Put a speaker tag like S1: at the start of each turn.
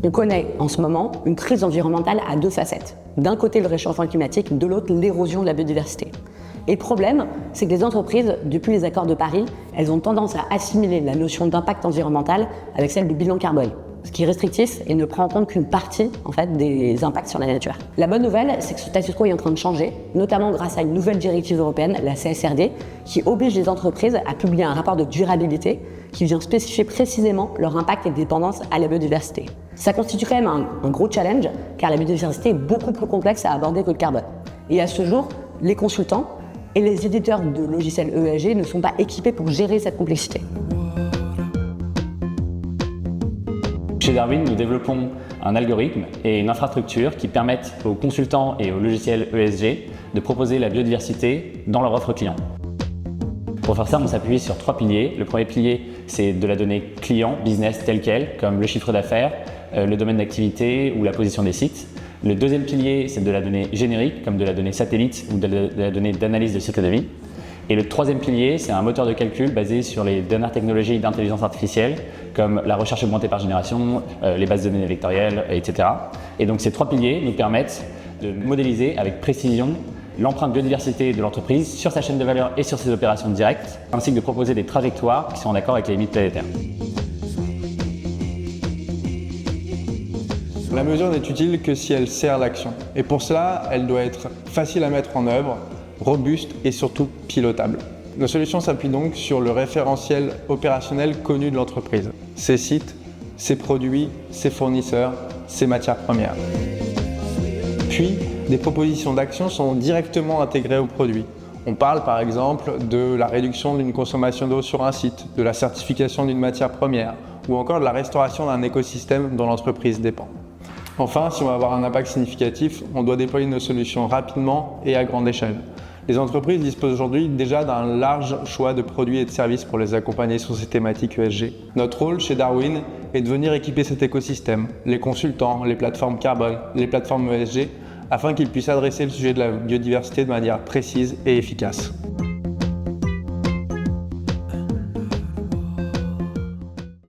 S1: On connaît en ce moment une crise environnementale à deux facettes. D'un côté le réchauffement climatique, de l'autre l'érosion de la biodiversité. Et le problème, c'est que les entreprises, depuis les accords de Paris, elles ont tendance à assimiler la notion d'impact environnemental avec celle du bilan carbone, ce qui est restrictif et ne prend en compte qu'une partie des impacts sur la nature. La bonne nouvelle, c'est que ce status quo est en train de changer, notamment grâce à une nouvelle directive européenne, la CSRD, qui oblige les entreprises à publier un rapport de durabilité qui vient spécifier précisément leur impact et dépendance à la biodiversité. Ça constitue quand même un gros challenge, car la biodiversité est beaucoup plus complexe à aborder que le carbone. Et à ce jour, les consultants et les éditeurs de logiciels ESG ne sont pas équipés pour gérer cette complexité.
S2: Chez Darwin, nous développons un algorithme et une infrastructure qui permettent aux consultants et aux logiciels ESG de proposer la biodiversité dans leur offre client. Pour faire ça, on s'appuie sur 3 piliers. Le premier pilier, c'est de la donnée client, business telle qu'elle, comme le chiffre d'affaires, le domaine d'activité ou la position des sites. Le deuxième pilier, c'est de la donnée générique, comme de la donnée satellite ou de la donnée d'analyse de cycle de vie. Et le troisième pilier, c'est un moteur de calcul basé sur les dernières technologies d'intelligence artificielle, comme la recherche augmentée par génération, les bases de données vectorielles, etc. Et donc ces 3 piliers nous permettent de modéliser avec précision l'empreinte biodiversité de l'entreprise sur sa chaîne de valeur et sur ses opérations directes, ainsi que de proposer des trajectoires qui sont en accord avec les limites planétaires.
S3: La mesure n'est utile que si elle sert l'action. Et pour cela, elle doit être facile à mettre en œuvre, robuste et surtout pilotable. Nos solutions s'appuient donc sur le référentiel opérationnel connu de l'entreprise. Ses sites, ses produits, ses fournisseurs, ses matières premières. Puis, des propositions d'action sont directement intégrées au produit. On parle par exemple de la réduction d'une consommation d'eau sur un site, de la certification d'une matière première ou encore de la restauration d'un écosystème dont l'entreprise dépend. Enfin, si on veut avoir un impact significatif, on doit déployer nos solutions rapidement et à grande échelle. Les entreprises disposent aujourd'hui déjà d'un large choix de produits et de services pour les accompagner sur ces thématiques ESG. Notre rôle chez Darwin est de venir équiper cet écosystème, les consultants, les plateformes carbone, les plateformes ESG, afin qu'ils puissent adresser le sujet de la biodiversité de manière précise et efficace.